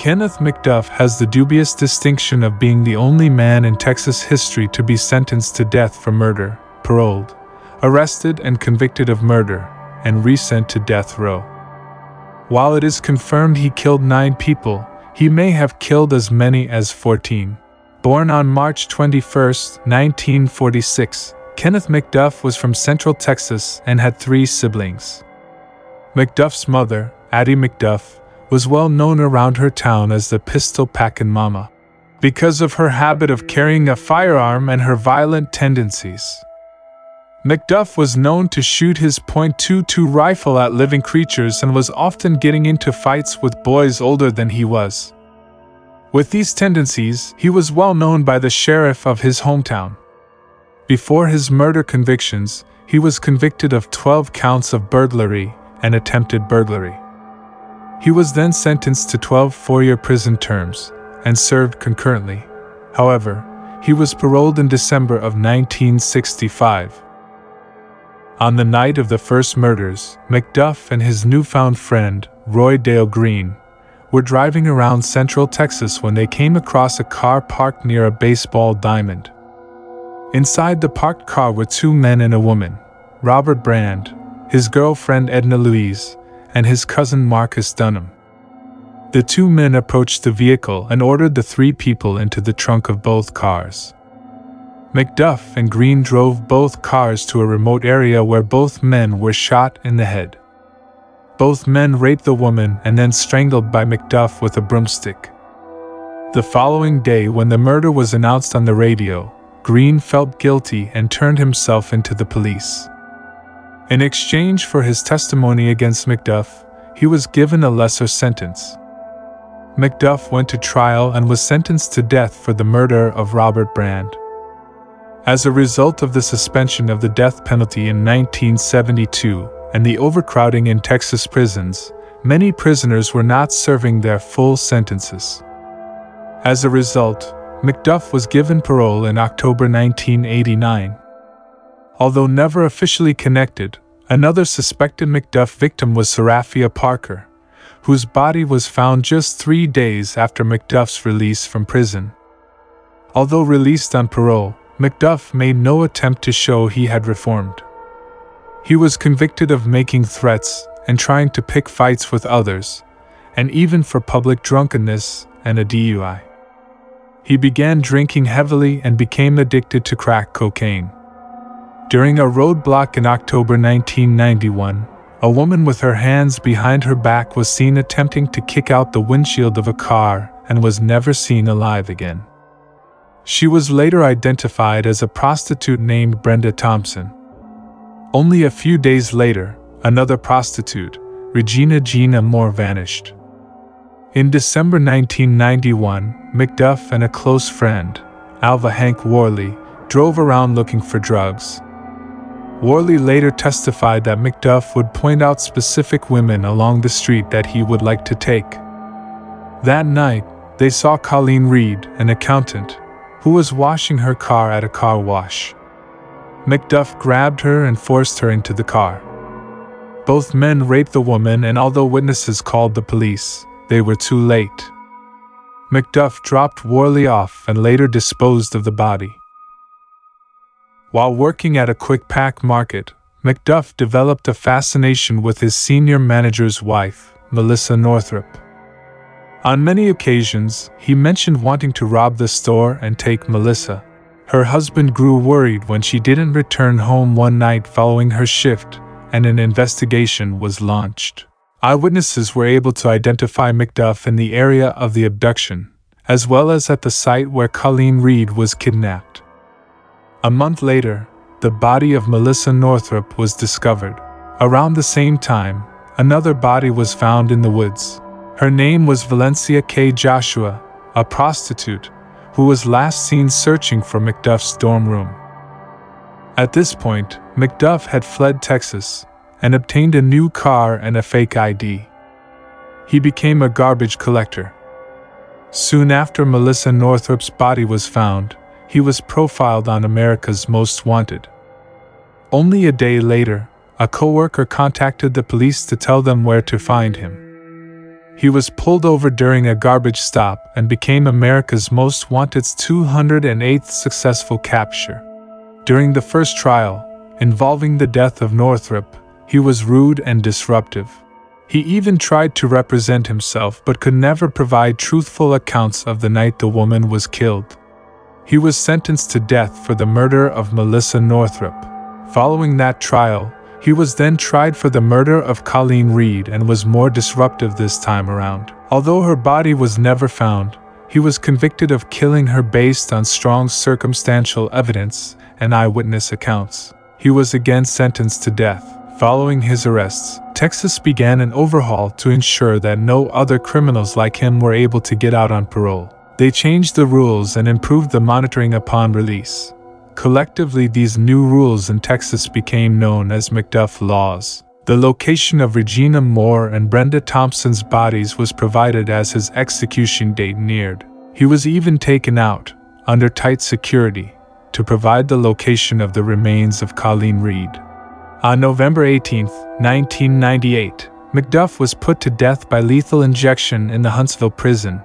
Kenneth McDuff has the dubious distinction of being the only man in Texas history to be sentenced to death for murder, paroled, arrested and convicted of murder, and resent to death row. While it is confirmed he killed 9 people, he may have killed as many as 14. Born on March 21, 1946, Kenneth McDuff was from Central Texas and had 3 siblings. McDuff's mother, Addie McDuff, was well known around her town as the packin momma, because of her habit of carrying a firearm and her violent tendencies. McDuff was known to shoot his .22 rifle at living creatures and was often getting into fights with boys older than he was. With these tendencies, he was well known by the sheriff of his hometown. Before his murder convictions, he was convicted of 12 counts of burglary and attempted burglary. He was then sentenced to 12 four-year prison terms and served concurrently. However, he was paroled in December of 1965. On the night of the first murders, McDuff and his newfound friend, Roy Dale Green, were driving around Central Texas when they came across a car parked near a baseball diamond. Inside the parked car were 2 men and a woman, Robert Brand, his girlfriend Edna Louise, and his cousin Marcus Dunham. The 2 men approached the vehicle and ordered the 3 people into the trunk of both cars. McDuff and Green drove both cars to a remote area where both men were shot in the head. Both men raped the woman and then strangled by McDuff with a broomstick. The following day, when the murder was announced on the radio, Green felt guilty and turned himself into the police. In exchange for his testimony against McDuff, he was given a lesser sentence. McDuff went to trial and was sentenced to death for the murder of Robert Brand. As a result of the suspension of the death penalty in 1972 and the overcrowding in Texas prisons, many prisoners were not serving their full sentences. As a result, McDuff was given parole in October 1989. Although never officially connected, another suspected McDuff victim was Seraphia Parker, whose body was found just 3 days after McDuff's release from prison. Although released on parole, McDuff made no attempt to show he had reformed. He was convicted of making threats and trying to pick fights with others, and even for public drunkenness and a DUI. He began drinking heavily and became addicted to crack cocaine. During a roadblock in October 1991, a woman with her hands behind her back was seen attempting to kick out the windshield of a car and was never seen alive again. She was later identified as a prostitute named Brenda Thompson. Only a few days later, another prostitute, Regina Gina Moore, vanished. In December 1991, McDuff and a close friend, Alva Hank Worley, drove around looking for drugs. Worley later testified that McDuff would point out specific women along the street that he would like to take. That night, they saw Colleen Reed, an accountant, who was washing her car at a car wash. McDuff grabbed her and forced her into the car. Both men raped the woman, and although witnesses called the police, they were too late. McDuff dropped Worley off and later disposed of the body. While working at a quick pack market, McDuff developed a fascination with his senior manager's wife, Melissa Northrup. On many occasions, he mentioned wanting to rob the store and take Melissa. Her husband grew worried when she didn't return home one night following her shift, and an investigation was launched. Eyewitnesses were able to identify McDuff in the area of the abduction, as well as at the site where Colleen Reed was kidnapped. A month later, the body of Melissa Northrup was discovered. Around the same time, another body was found in the woods. Her name was Valencia K. Joshua, a prostitute, who was last seen searching for McDuff's dorm room. At this point, McDuff had fled Texas and obtained a new car and a fake ID. He became a garbage collector. Soon after Melissa Northrup's body was found, he was profiled on America's Most Wanted. Only a day later, a coworker contacted the police to tell them where to find him. He was pulled over during a garbage stop and became America's Most Wanted's 208th successful capture. During the first trial, involving the death of Northrop, he was rude and disruptive. He even tried to represent himself but could never provide truthful accounts of the night the woman was killed. He was sentenced to death for the murder of Melissa Northrop. Following that trial, he was then tried for the murder of Colleen Reed and was more disruptive this time around. Although her body was never found, he was convicted of killing her based on strong circumstantial evidence and eyewitness accounts. He was again sentenced to death. Following his arrests, Texas began an overhaul to ensure that no other criminals like him were able to get out on parole. They changed the rules and improved the monitoring upon release. Collectively, these new rules in Texas became known as McDuff laws. The location of Regina Moore and Brenda Thompson's bodies was provided as his execution date neared. He was even taken out, under tight security, to provide the location of the remains of Colleen Reed. On November 18, 1998, McDuff was put to death by lethal injection in the Huntsville prison,